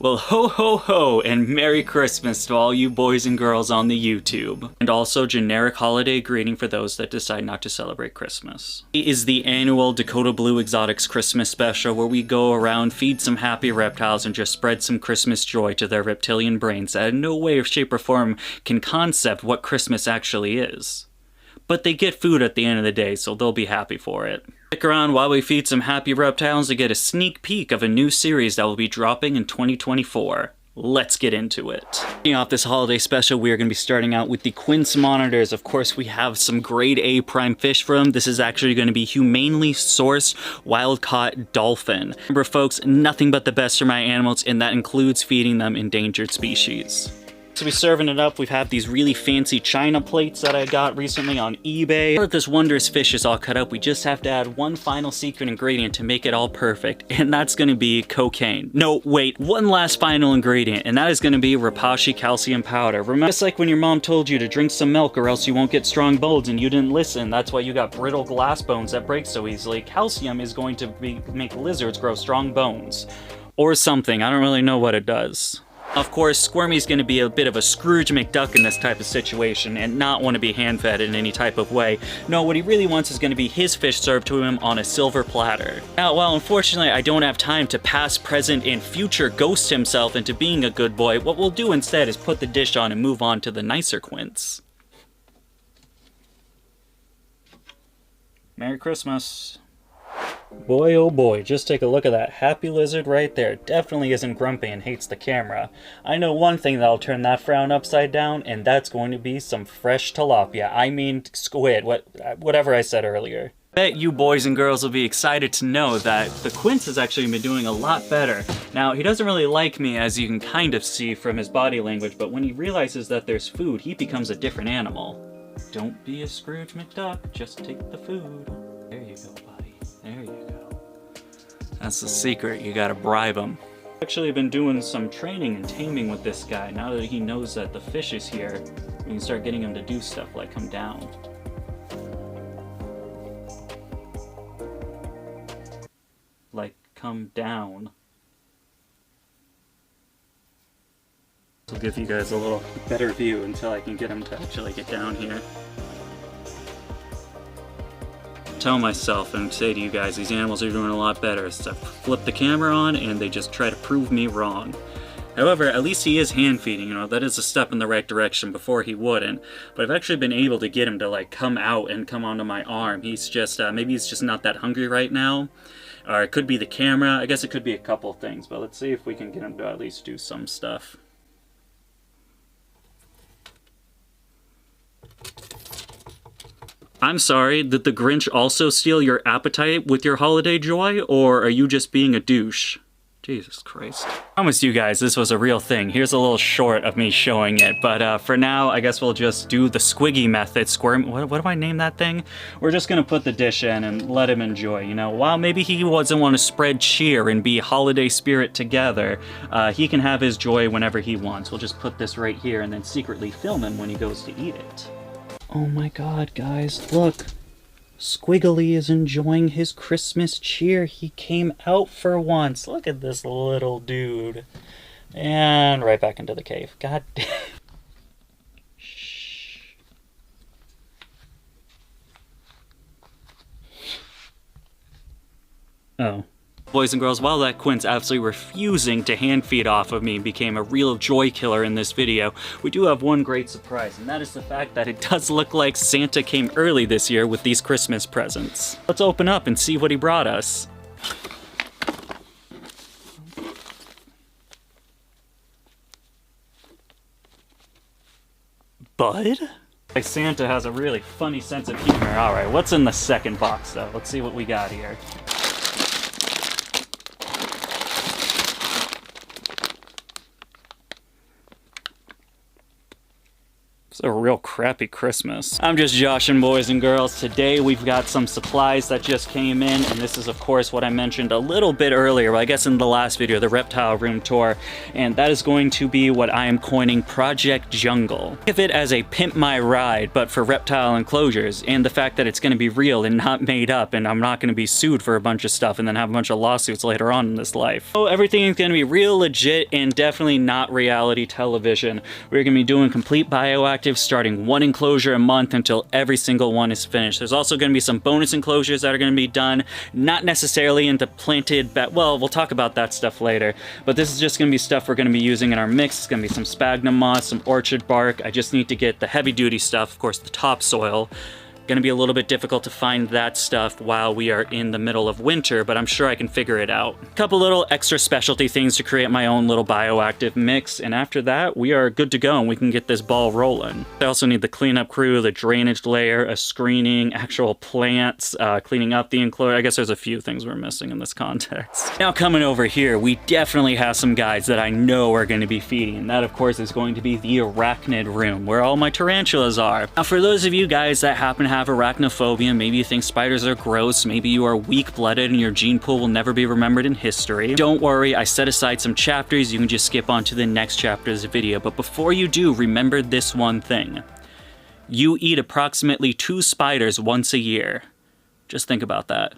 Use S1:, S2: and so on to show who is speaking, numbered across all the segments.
S1: Well, ho ho ho, and Merry Christmas to all you boys and girls on the YouTube. And also generic holiday greeting for those that decide not to celebrate Christmas. It is the annual Dakota Blue Exotics Christmas special where we go around, feed some happy reptiles, and just spread some Christmas joy to their reptilian brains that in no way or shape or form can concept what Christmas actually is. But they get food at the end of the day, so they'll be happy for it. Stick around while we feed some happy reptiles to get a sneak peek of a new series that will be dropping in 2024. Let's get into it. Starting off this holiday special, we are going to be starting out with the Quince monitors. Of course, we have some grade A prime fish for them. This is actually going to be humanely sourced, wild-caught dolphin. Remember, folks, nothing but the best for my animals, and that includes feeding them endangered species. To be serving it up, we have these really fancy china plates that I got recently on eBay. Now that this wondrous fish is all cut up, we just have to add one final secret ingredient to make it all perfect, and that's going to be cocaine. No, wait, one last final ingredient, and that is going to be Repashy calcium powder. Remember, just like when your mom told you to drink some milk or else you won't get strong bones and you didn't listen, that's why you got brittle glass bones that break so easily. Calcium is going to make lizards grow strong bones. Or something, I don't really know what it does. Of course, Squirmy's going to be a bit of a Scrooge McDuck in this type of situation and not want to be hand-fed in any type of way. No, what he really wants is going to be his fish served to him on a silver platter. Now, while unfortunately I don't have time to past, present, and future ghost himself into being a good boy, what we'll do instead is put the dish on and move on to the nicer Quince. Merry Christmas. Boy, oh boy, just take a look at that happy lizard right there. Definitely isn't grumpy and hates the camera. I know one thing that'll turn that frown upside down, and that's going to be some fresh tilapia. I mean squid, whatever I said earlier. I bet you boys and girls will be excited to know that the Quince has actually been doing a lot better. Now, he doesn't really like me, as you can kind of see from his body language, but when he realizes that there's food, he becomes a different animal. Don't be a Scrooge McDuck, just take the food. There you go, buddy. There you go. That's the secret, you gotta bribe him. I've actually been doing some training and taming with this guy. Now that he knows that the fish is here, we can start getting him to do stuff like come down. Like, come down. This will give you guys a little better view until I can get him to actually get down here. Tell myself and say to you guys, these animals are doing a lot better. So I flip the camera on and they just try to prove me wrong. However, at least he is hand feeding, you know, that is a step in the right direction. Before he wouldn't. But I've actually been able to get him to like come out and come onto my arm. He's just, maybe he's just not that hungry right now. Or it could be the camera, I guess it could be a couple things, but let's see if we can get him to at least do some stuff. I'm sorry, did the Grinch also steal your appetite with your holiday joy, or are you just being a douche? Jesus Christ. I promised you guys this was a real thing. Here's a little short of me showing it, but for now, I guess we'll just do the squiggy method. What do I name that thing? We're just gonna put the dish in and let him enjoy, you know? While maybe he doesn't want to spread cheer and be holiday spirit together, he can have his joy whenever he wants. We'll just put this right here and then secretly film him when he goes to eat it. Oh my god, guys, look. Squiggly is enjoying his Christmas cheer. He came out for once. Look at this little dude. And right back into the cave. God damn. Shh. Oh. Boys and girls, while that Quince absolutely refusing to hand feed off of me became a real joy killer in this video, we do have one great surprise, and that is the fact that it does look like Santa came early this year with these Christmas presents. Let's open up and see what he brought us. Bud? Like Santa has a really funny sense of humor. Alright, what's in the second box though? Let's see what we got here. It's a real crappy Christmas. I'm just joshing, boys and girls. Today we've got some supplies that just came in, and this is of course what I mentioned a little bit earlier, I guess in the last video, the reptile room tour, and that is going to be what I am coining Project Jungle. Think of it as a pimp my ride, but for reptile enclosures, and the fact that it's going to be real and not made up, and I'm not going to be sued for a bunch of stuff and then have a bunch of lawsuits later on in this life. So everything is going to be real legit and definitely not reality television. We're going to be doing complete bioactive, starting one enclosure a month until every single one is finished. There's also going to be some bonus enclosures that are going to be done, not necessarily into planted, well, we'll talk about that stuff later, but this is just going to be stuff we're going to be using in our mix. It's going to be some sphagnum moss, some orchard bark. I just need to get the heavy duty stuff, of course, the topsoil. Going to be a little bit difficult to find that stuff while we are in the middle of winter, but I'm sure I can figure it out. A couple little extra specialty things to create my own little bioactive mix, and after that, we are good to go and we can get this ball rolling. I also need the cleanup crew, the drainage layer, a screening, actual plants, cleaning up the enclosure. I guess there's a few things we're missing in this context. Now coming over here, we definitely have some guides that I know are going to be feeding, and that of course is going to be the Arachnid room, where all my tarantulas are. Now for those of you guys that happen to have arachnophobia, maybe you think spiders are gross, maybe you are weak-blooded and your gene pool will never be remembered in history, don't worry, I set aside some chapters. You can just skip on to the next chapter of the video, but before you do, remember this one thing. You eat approximately 2 spiders once a year. Just think about that.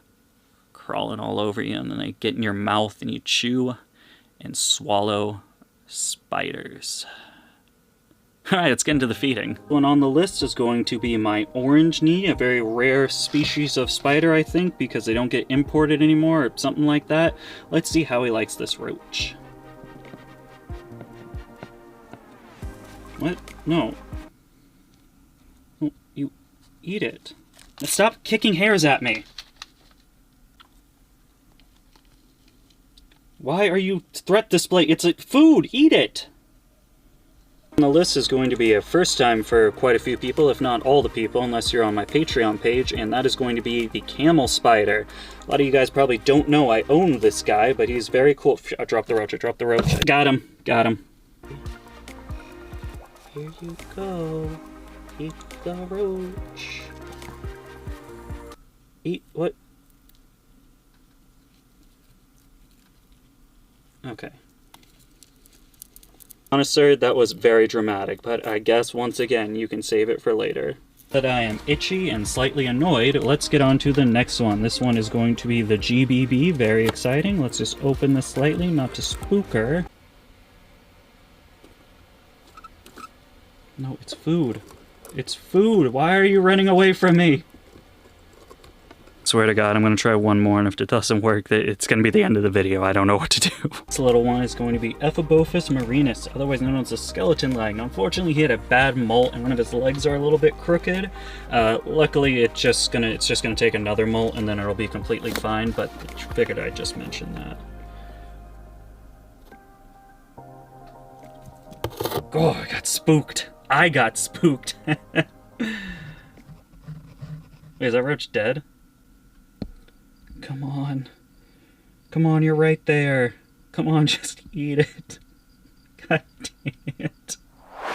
S1: Crawling all over you, and then they get in your mouth and you chew and swallow spiders. Alright, let's get into the feeding. One on the list is going to be my Arachnid, a very rare species of spider, I think, because they don't get imported anymore or something like that. Let's see how he likes this roach. What? No. Oh, you eat it. Now stop kicking hairs at me. Why are you threat display? It's a food! Eat it! On the list is going to be a first time for quite a few people, if not all the people, unless you're on my Patreon page, and that is going to be the camel spider. A lot of you guys probably don't know I own this guy, but he's very cool. I dropped the roach, I dropped the roach. Got him, got him. Here you go. Eat the roach. Eat what? Okay. Honestly, that was very dramatic, but I guess once again, you can save it for later. That I am itchy and slightly annoyed, let's get on to the next one. This one is going to be the GBB, very exciting. Let's just open this slightly, not to spook her. No, it's food. It's food! Why are you running away from me? Swear to God, I'm going to try one more, and if it doesn't work, it's going to be the end of the video. I don't know what to do. This little one is going to be Ephibophus marinus, otherwise known as a skeleton leg. Unfortunately, he had a bad molt, and one of his legs are a little bit crooked. Luckily, it's just gonna take another molt, and then it'll be completely fine, but I figured I'd just mention that. Oh, I got spooked. I got spooked. Wait, is that roach dead? Come on. Come on, you're right there. Come on, just eat it. God damn it.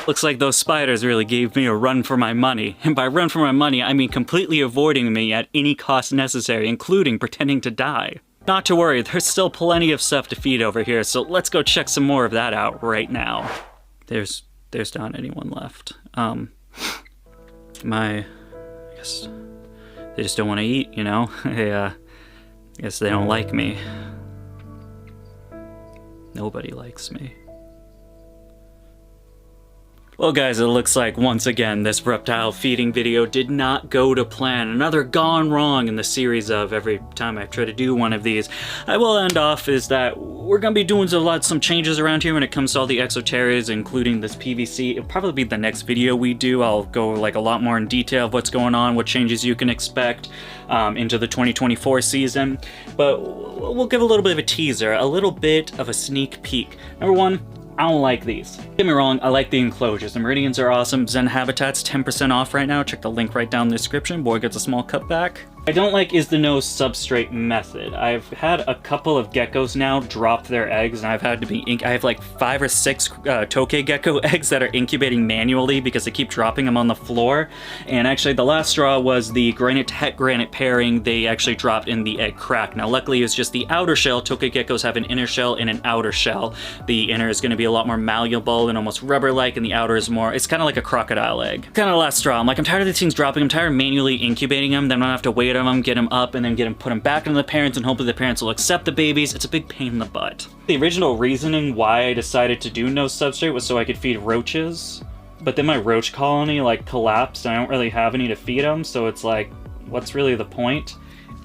S1: Looks like those spiders really gave me a run for my money. And by run for my money, I mean completely avoiding me at any cost necessary, including pretending to die. Not to worry, there's still plenty of stuff to feed over here, so let's go check some more of that out right now. There's not anyone left. I guess they just don't want to eat, you know? I guess they don't like me. Nobody likes me. Well guys, it looks like once again this reptile feeding video did not go to plan. Another gone wrong in the series of every time I try to do one of these. I will end off is that we're gonna be doing some changes around here when it comes to all the exoterias, including this PVC. It'll probably be the next video we do. I'll go like a lot more in detail of what's going on, what changes you can expect into the 2024 season. But we'll give a little bit of a teaser, a little bit of a sneak peek. Number one, I don't like these. Don't get me wrong, I like the enclosures. The Meridians are awesome. Zen Habitat's 10% off right now. Check the link right down in the description. Boy gets a small cutback. I don't like is the no substrate method. I've had a couple of geckos now drop their eggs, and I've had to be I have like 5 or 6 tokay gecko eggs that are incubating manually because I keep dropping them on the floor. And actually the last straw was the granite to het granite pairing. They actually dropped in the egg crack. Now luckily it's just the outer shell. Tokay geckos have an inner shell and an outer shell. The inner is going to be a lot more malleable and almost rubber-like, and the outer is more, it's kind of like a crocodile egg. Kind of the last straw. I'm like, I'm tired of these things dropping. I'm tired of manually incubating them. Then I have to wait on them, get them up, and then put them back into the parents, and hopefully the parents will accept the babies. It's a big pain in the butt. The original reasoning why I decided to do no substrate was so I could feed roaches, but then my roach colony like collapsed and I don't really have any to feed them, so it's like, what's really the point?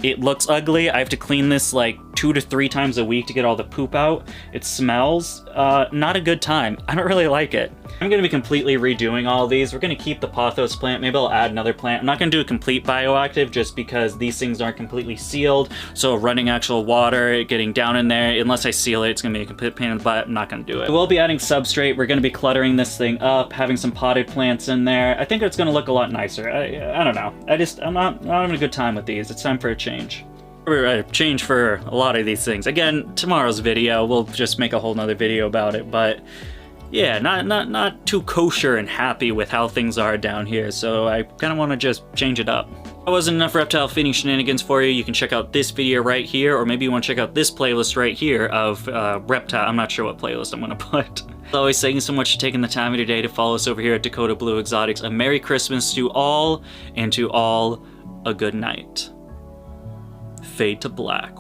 S1: It looks ugly. I have to clean this like 2 to 3 times a week to get all the poop out. It smells. Not a good time. I don't really like it. I'm going to be completely redoing all these. We're going to keep the pothos plant. Maybe I'll add another plant. I'm not going to do a complete bioactive just because these things aren't completely sealed. So running actual water, getting down in there, unless I seal it, it's going to be a complete pain in the butt. I'm not going to do it. We'll be adding substrate. We're going to be cluttering this thing up, having some potted plants in there. I think it's going to look a lot nicer. I don't know. I'm not having a good time with these. It's time for a change. Change for a lot of these things. Again, tomorrow's video, we'll just make a whole nother video about it, but yeah, not too kosher and happy with how things are down here, so I kind of want to just change it up. If that wasn't enough reptile feeding shenanigans for you, you can check out this video right here, or maybe you want to check out this playlist right here of reptile. I'm not sure what playlist I'm going to put. As always, thank you so much for taking the time of your day to follow us over here at Dakota Blue Exotics. A Merry Christmas to all, and to all, a good night. Fade to black.